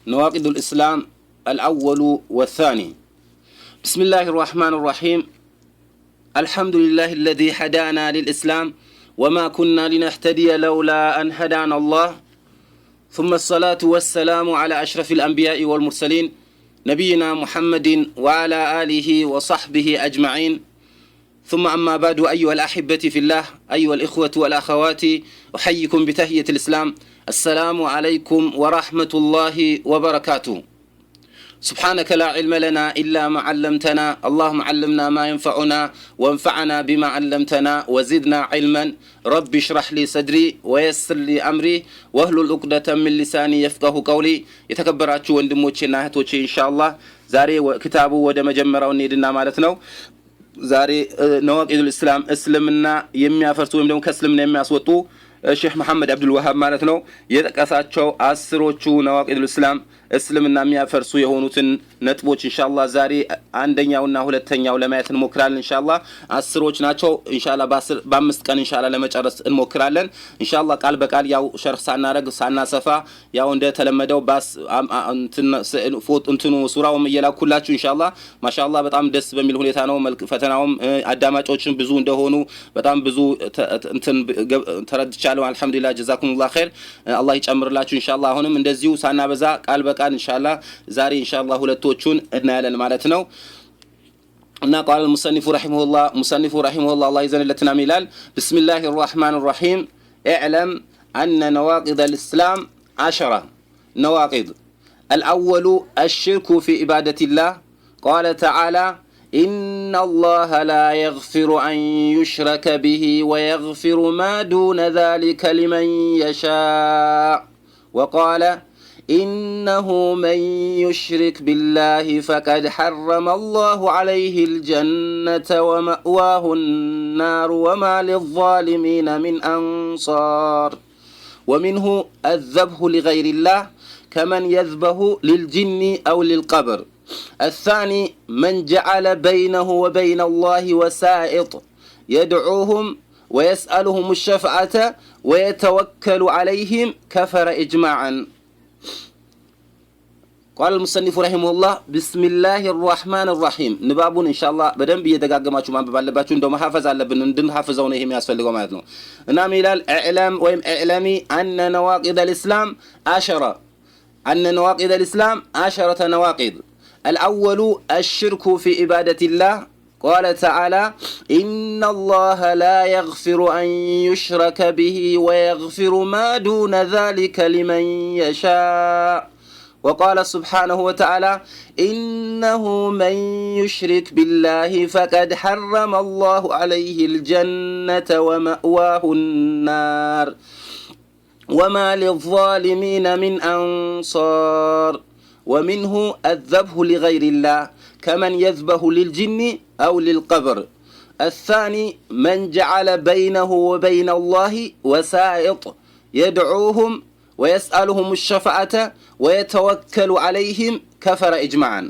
نواقض الإسلام الأول والثاني. بسم الله الرحمن الرحيم. الحمد لله الذي هدانا للإسلام وما كنا لنهتدي لولا أن هدانا الله، ثم الصلاة والسلام على أشرف الأنبياء والمرسلين نبينا محمد وعلى آله وصحبه أجمعين، ثم أما بعد. أيها الأحبة في الله، أيها الإخوة والأخوات، أحييكم بتحية الإسلام. السلام عليكم ورحمة الله وبركاته. سبحانك لا علم لنا إلا ما علمتنا، اللهم علمنا ما ينفعنا وانفعنا بما علمتنا وزدنا علما. رب اشرح لي صدري ويسر لي أمري واحلل عقدة من لساني يفقهوا قولي. የተከበራችሁ ወንድሞቼና እህቶቼ ኢንሻአላህ ዛሬ ክታቡ ወደ መጀመሪያው እንሄድና ማለት ነው። ዛሬ ነዋቂዱል ኢስላም እስልምና የሚያፈርሱ ወይም ደግሞ ከእስልምና የሚያስወጡ ሼህ መሐመድ አብዱል ወሃብ ማለት ነው የጠቀሳቸው አስሮቹ ነዋቂዱል ኢስላም እስልምና የሚያፈርሱ የሆኑትን ነጥቦች ኢንሻአላህ ዛሬ አንደኛውና ሁለተኛው ለማየት እንሞክራለን። ኢንሻአላህ አስሮች ናቸው። ኢንሻአላህ በአምስት ቀን ኢንሻአላህ ለመጨረስ እንሞክራለን። ኢንሻአላህ ቃል በቃል ያው ሸርህ ሳናረግ ሳናሰፋ ያው እንደ ተለመደው እንትኑ ሱራውም እየላኩላችሁ ኢንሻአላህ ማሻአላህ በጣም ደስ በሚል ሁኔታ ነው። ፈተናውም አዳማጮችን ብዙ እንደሆኑ በጣም ብዙ ተረድቻለሁ። አልহামዱሊላህ ጀዛኩሙላህ ኸይር አላህ ይጨምርላችሁ ኢንሻአላህ። አሁንም እንደዚሁ ሳናበዛ ቃል በቃል ኢንሻአላህ ዛሬ ኢንሻአላህ ሁለቶቹን እናያለን ማለት ነው። እና قال المصنف رحمه الله الله يزنلتنا ميلال. بسم الله الرحمن الرحيم. اعلم أن نواقض الإسلام 10 نواقض. الأول الشرك في عبادة الله. قال تعالى إن الله لا يغفر أن يشرك به ويغفر ما دون ذلك لمن يشاء. وقال إنه من يشرك بالله فقد حرم الله عليه الجنة ومأواه النار وما للظالمين من أنصار. ومنه الذبح لغير الله كمن يذبح للجن أو للقبر. الثاني من جعل بينه وبين الله وسائط يدعوهم ويسألهم الشفاعة ويتوكل عليهم كفر إجماعا. قال المصنف رحمه الله. بسم الله الرحمن الرحيم. نبابون إن شاء الله بدن بيدقاقماتشو ما ببالباتشو اندو محافظ على بندن حافظونه هم ياسفلقوا مالتنا. نعم إلال اعلم ويم اعلمي أن نواقض الإسلام 10 أن نواقض الإسلام 10 نواقض. الأول الشرك في عبادة الله. قال تعالى إن الله لا يغفر أن يشرك به ويغفر ما دون ذلك لمن يشاء. وقال سبحانه وتعالى إنه من يشرك بالله فقد حرم الله عليه الجنة ومأواه النار وما للظالمين من أنصار. ومنه الذبح لغير الله كمن يذبح للجن أو للقبر. الثاني من جعل بينه وبين الله وسائط يدعوهم ويسألهم الشفاعة ويتوكل عليهم كفر إجماعا.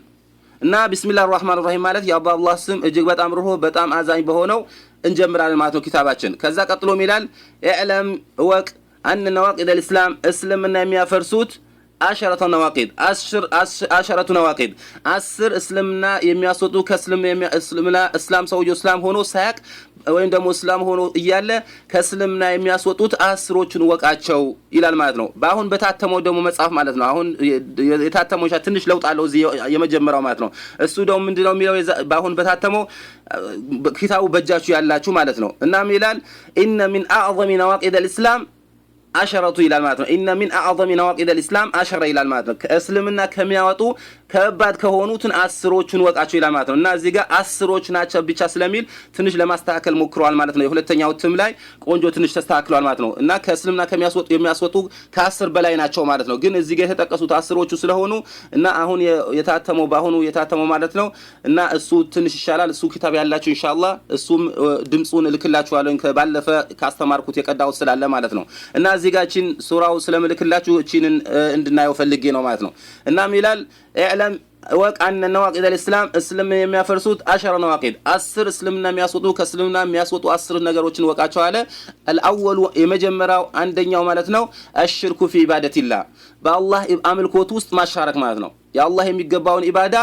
እና ቢስሚላህ الرحمن الرحيم ማለት የአላህ አላህ ስም እጅግ በጣም ሩህ በጣም አዛኝ በሆነው እንጀምራለን ማለት ነው ኪታባችን። ከዛ ቀጥሎ ይላል اعلم እወቅ أن نواقض الإسلام እስልምና የሚያፈርሱት 10 نواقض 10 نواقض 10 እስልምና የሚያስወጡ ከእስልምና እስላም ሰውየው እስላም ሆኖ ሳያቅ ወይም ደግሞ እስላም ሆኖ እያለ ከእስልምና የሚያስወጡት 10ዎችን ወቃቸው ይላል ማለት ነው። በአሁን በታተመው ደግሞ መጽሐፍ ማለት ነው። አሁን የታተመው ትንሽ ለውጥ አለው እዚህ የመጀመሪያው ማለት ነው። እሱ ደግሞ ምንድነው የሚለው በአሁን በታተመው ኪታቡ በእጃችሁ ያላችሁ ማለት ነው። እናም ይላል إن من أعظم نواقض الإسلام 10 ይላል ማለት ነው። إن من أعظم نواقض الإسلام 10 ይላል ማለት ነው። ከእስልምና ከሚያወጡ ከባድ ከሆኑትን 10ዎችን ወቃቸው ይላል ማለት ነው። እና እዚህ ጋር 10ዎች ናቸው ብቻ ስለሚል ትንሽ ለማስተካከል ሞክሯል ማለት ነው። የሁለተኛው ትም ላይ ቆንጆ ትንሽ ተስተካክሏል ማለት ነው። እና ከእስልምና የሚያስወጡ ከ10 በላይ ናቸው ማለት ነው። ግን እዚህ ጋር የተጠቀሱት 10ዎቹ ስለሆኑ እና አሁን የታተመው ባሁኑ የታተመው ማለት ነው። እና እሱ ትንሽ ይሻላል። እሱ ኪታብ ያላችሁ ኢንሻአላህ እሱም ድምጹን እልክላችኋለሁ ከባለፈ ካስተማርኩት የቀዳውት ስላለ ማለት ነው። እና እዚህ ጋር ሱራው ስለምልክላችሁ እቺን እንድናየው ፈልጌ ነው ማለት ነው። እናም ይላል اعلم ወቅ አነ ነዋቂድ አልእስላም እስልምና የሚያፈርሱት 10 ነዋቂድ 10 እስልምና የሚያስወጡ ከእስልምና የሚያስወጡ 10 ነገሮችን ወቃቸው አለ። الأول የመጀመሪያው አንደኛው ማለት ነው الشرك في عبادة الله በአላህ አምልኮት ውስጥ ማሻረክ ማለት ነው። የአላህ የሚገባውን ኢባዳ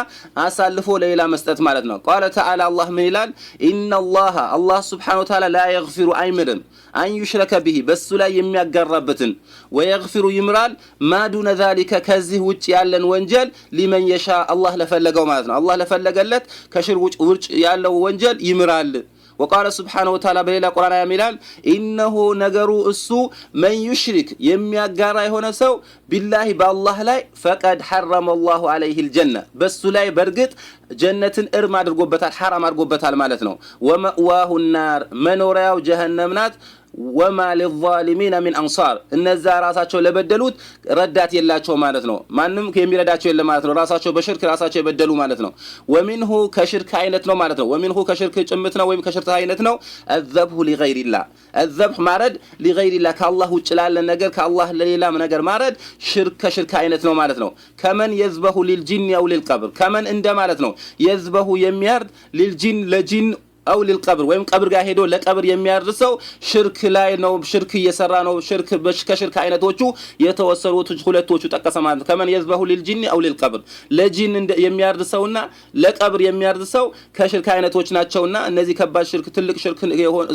አሳልፎ ለሌላ መስጠት ማለት ነው። ቃለ ተዓላ አላህ ምን ይላል? ኢነላህ አላህ ሱብሓነሁ ወተዓላ ላ የግፊሩ አይምርም አን ዩሽረከ ቢሂ በሱ ላይ የሚያጋራበትን ወየግፊሩ ይምራል ማ ዱነ ዛሊከ ከዚህ ውጭ ያለን ወንጀል ሊመን የሻ አላህ ለፈለገው ማለት ነው። አላህ ለፈለገለት ከሽርክ ውጭ ያለው ወንጀል ይምራል። وقال سبحانه وتعالى بليل القرآن يميلال إنه نجرو السو من يشرك يمياجارا هنا سو بالله بالله لا فقد حرم الله عليه الجنة بس لا برقت جنة إرما درقوبتها حرام درقوبتها مالتنا ومأواه النار منورا وجهنمنات وما للظالمين من انصار እነዛ ራሳቸው ለበደሉት ረዳት የላቸው ማለት ነው። ማንንም ከሚረዳቸው የለም ማለት ነው። ራሳቸው በሽርክ ራሳቸው የበደሉ ማለት ነው። ወሚንሁ ከሽርክ አይነት ነው ማለት ነው። ወሚንሁ ከሽርክ ጭምት ነው ወይም ከሽርክ አይነት ነው። الذبح لغير الله الذبح ማረድ لغير الله ከአላህ ውጭ ላለ ነገር ከአላህ ለሌላ ነገር ማረድ ሽርክ ከሽርክ አይነት ነው ማለት ነው። ከመን يذبح للجن او للقبر ከመን እንደ ማለት ነው። يذبح የሚያርድ للجن ለጂን አው ለልቀብር ወይም ቀብር ጋር ሄዶ ለቀብር የሚያርሰው ሽርክ ላይ ነው። ሽርክ እየሰራ ነው። ሽርክ ከሽርክ አይነቶቹ የተወሰኑት ሁለቶቹ ጠቀሰ ማለት ከመን يذبح للجن او للقبر ለጂን የሚያርሰውና ለቀብር የሚያርሰው ከሽርክ አይነቶች ናቸውና እነዚህ ከባድ ሽርክ ትልቅ ሽርክ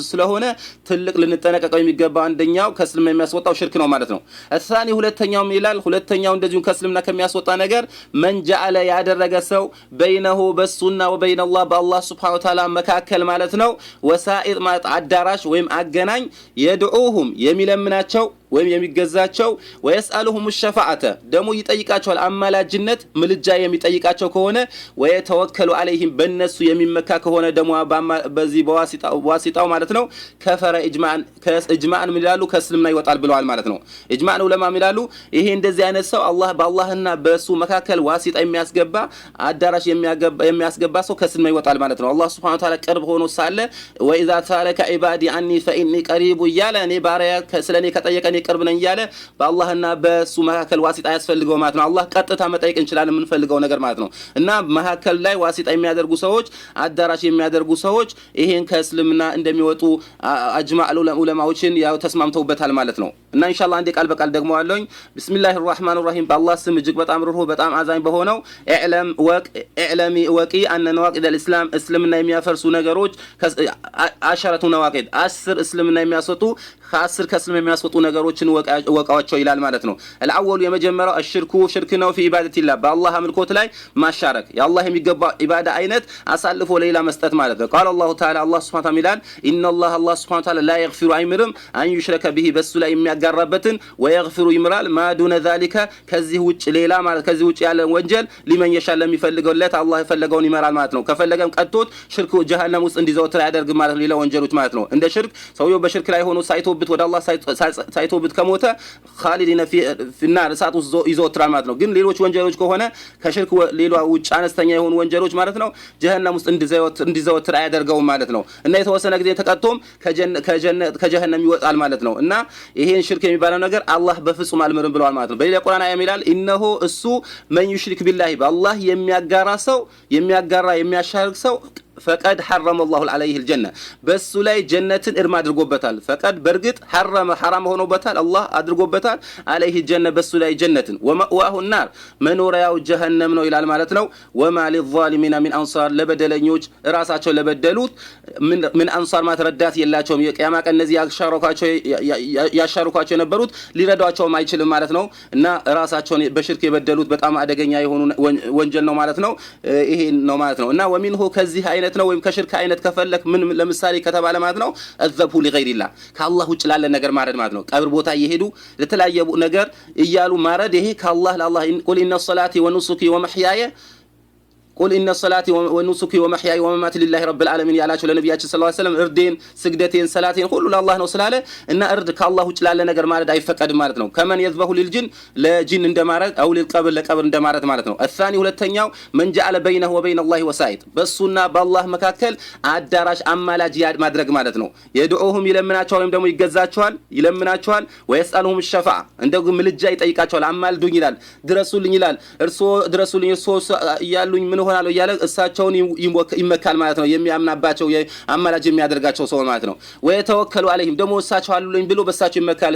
ስለሆነ ትልቅ ልንጠነቀቀው የሚገባ አንደኛው ከእስልምና የሚያስወጣው ሽርክ ነው ማለት ነው። الثاني ሁለተኛው ይላል ሁለተኛው እንደዚሁ ከእስልምና ከሚያስወጣ ነገር من جعل ያደረገ ሰው بينه በሱና وبين الله بالله سبحانه وتعالى መካከል ማለት ነው ወሳኢጥ ማለት አዳራሽ ወይም አገናኝ የድዑሁም የሚለምናቸው ወይም የሚገዛቸው ወይስአሉሁም الشفاعه ደሞ ይጠይቃቸዋል አማላጅነት ምልጃ የሚጠይቃቸው ከሆነ ወይተወከሉ عليهم በነሱ የሚመካ ከሆነ ደሞ በዚህ በዋሲጣው ማለት ነው ከፈረ ኢጅማዕን ይላሉ ከእስልምና ይወጣል ብለዋል ማለት ነው። ኢጅማዕን ዑለማ ይላሉ ይሄ እንደዚህ አይነት ሰው አላህ በአላህና በሱ መካከል ዋሲጣ የሚያስገባ አዳራሽ የሚያስገባ ሰው ከእስልምና ይወጣል ማለት ነው። አላህ Subhanahu Wa Ta'ala ቅርብ ሆኖ ሳለ وإذا سألك عبادي عني فإني قريب ያለ እኔ ባሪያ ስለኔ ከጠየቀኝ ቅርብ ነኝ ያለ በአላህና በሱ መካከል ዋሲጣ ያስፈልገው ማለት ነው። አላህ ቀጥታ መጠየቅ እንችላለን የምንፈልገው ነገር ማለት ነው። እና መካከል ላይ ዋሲጣ የሚያደርጉ ሰዎች አዳራሽ የሚያደርጉ ሰዎች ይሄን ከእስልምና እንደሚወጡ አጅማዕ ዑለማዎችን ያው ተስማምተውበታል ማለት ነው። እና ኢንሻአላህ አንዴ ቃል በቃል ደግሞ አለኝ ቢስሚላሂር ረህማኒር ረሂም በአላህ ስም እጅግ በጣም ሩህ በጣም አዛኝ በሆነው ኢዕለሚ ወቂ አነ ነዋቂድ አልእስላም እስልምና የሚያፈርሱ ነገሮች 10 ነዋቂድ 10 እስልምና የሚያስወጡ ከ10 ከእስልምና የሚያስወጡ ነገሮችን ወቃቸው ይላል ማለት ነው። الأول የመጀመሪያው الشرك ሽርክ ነው في عبادة الله በአላህ አምልኮት ላይ ማሻረክ የአላህ የሚገባ ኢባዳ አይነት አሳልፎ ለሌላ መስጠት ማለት ነው። قال الله تعالى الله سبحانه وتعالى ይላል إن الله سبحانه وتعالى لا يغفر አይምርም أن يشرك به በሱ ላይ የሚያጋራበትን ويغفر ይምራል ما دون ذلك ከዚህ ውጭ ሌላ ማለት ከዚህ ውጭ ያለ ወንጀል ሊመን የሻለ የሚፈልገውለት አላህ የፈለገውን ይመራል ማለት ነው። ከፈለገም ቀጥቶት ሽርክ ጀሃነም ውስጥ እንዲዘወትር ያደርግ ማለት ነው። ሌላ ወንጀሎች ማለት ነው። እንደ ሽርክ ሰውየው በሽርክ ላይ ሆኖ ሳይቶብት ወደ አላህ ሳይቶብት ከሞተ ኻሊዲነ ፊናር እሳት ውስጥ ይዘወትራል ማለት ነው። ግን ሌሎች ወንጀሎች ከሆነ ከሽርክ ሌላ ውጭ አነስተኛ የሆኑ ወንጀሎች ማለት ነው ጀሃነም ውስጥ እንዲዘወትር አያደርገውም ማለት ነው። እና የተወሰነ ጊዜ ተቀጥቶም ከጀሃነም ይወጣል ማለት ነው። እና ይሄን ሽርክ የሚባለው ነገር አላህ በፍጹም አልምርም ብለዋል ማለት ነው። በሌላ ቁርአን አያም ይላል ኢነሁ እሱ መን ዩሽሪክ ቢላሂ በአላህ የሚያጋራ የሚያሻርክ ሰው فقد حرم الله عليه الجنة بس لا جنة إرما درقوبتال فقد برقت حرام هونوبتال الله أدرقوبتال عليه الجنة بس لا جنة ومأواه النار منورا جهنم نو إلى المالتنا وما للظالمين من أنصار لبدل نيوج راساتشو لبدلوت من أنصار ما تردات يلاتشوم ياما كان نزي يشاركاتشو نبروت لردواتشو ما يشل مالتنا نا راساتشو بشرك يبدلوت بتأم أدقنيا يهون وانجل نو مالتنا إيه نو مالتنا نا ومنه كزي هاي ነው ወይም ከሽርክ አይነት ከፈለክ ምን ለምሳሌ ከተባለ ማለት ነው الذبح لغير الله ከአላህ ውጭ ላለ ነገር ማረድ ማለት ነው። ቀብር ቦታ እየሄዱ ለተለያየ ነገር እያሉ ማረድ ይሄ ከአላህ ለአላህ ቁል ኢነ ሶላቲ ወኑሱኪ ወመሕያየ ቁል ኢነ ሰላቲ ወኑሱኪ ወመሕያይ ወመማቲ ሊላሂ ረብል ዓለሚን ያላቸው ለነቢያችን ሰለላሁ ዐለይሂ ወሰለም እርዴን፣ ስግደቴን፣ ሰላቴን ሁሉ ለአላህ ነው ስላለ እና እርድ ከአላህ ውጭ ላለ ነገር ማለት አይፈቀድም ማለት ነው። ከመን የዝበሁ ሊልጅን ለጂን እንደማረድ አው ሊልቀብር ለቀብር እንደማረድ ማለት ነው። الثاني ሁለተኛው من جعل بينه وبين الله وسائط በሱና በአላህ መካከል አዳራሽ አማላጅ ማድረግ ማለት ነው። የድዑሁም ይለምናቸዋል ወይም ደግሞ ይለምናቸዋል ወይስአሉሁም الشفاعة እንደው ምልጃ ይጠይቃቸዋል። አማልዱኝ ይላል፣ ድረሱልኝ ይላል። እርሶ ድረሱልኝ እርሶ ያሉኝ ምን ሆናለሁ እያለ እሳቸውን ይመካል ማለት ነው። የሚያምናባቸው አማላጅ የሚያደርጋቸው ሰው ማለት ነው። ወይተወከሉ አለይሂም ደግሞ እሳቸው አሉልኝ ብሎ በእሳቸው ይመካል።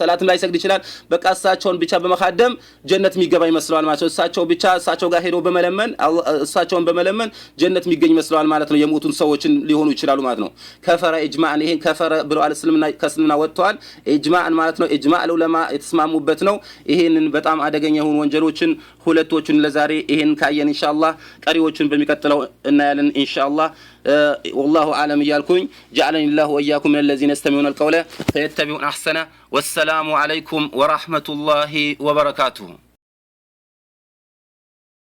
ሰላትም ላይ ሰግድ ይችላል። በቃ እሳቸውን ብቻ በመካደም ጀነት የሚገባ ይመስለዋል ማለት ነው። እሳቸው ጋር ሄዶ እሳቸውን በመለመን ጀነት የሚገኝ ይመስለዋል ማለት ነው። የሞቱን ሰዎችን ሊሆኑ ይችላሉ ማለት ነው። ከፈረ ኢጅማዕን ይሄን ከፈረ ብለዋል። ከእስልምና ወጥተዋል። ኢጅማዕን ማለት ነው። ኢጅማዕ ዑለማ የተስማሙበት ነው። ይሄንን በጣም አደገኛ የሆኑ ወንጀሎችን ሁለቶችን ለዛሬ ይሄን ካየን ኢንሻአላህ ቀሪዎችን በሚቀጥለው እናያለን ኢንሻአላህ። والله أعلم يالكم جعلني الله وإياكم من الذين يستمعون القول فيتبعون أحسنه والسلام عليكم ورحمة الله وبركاته.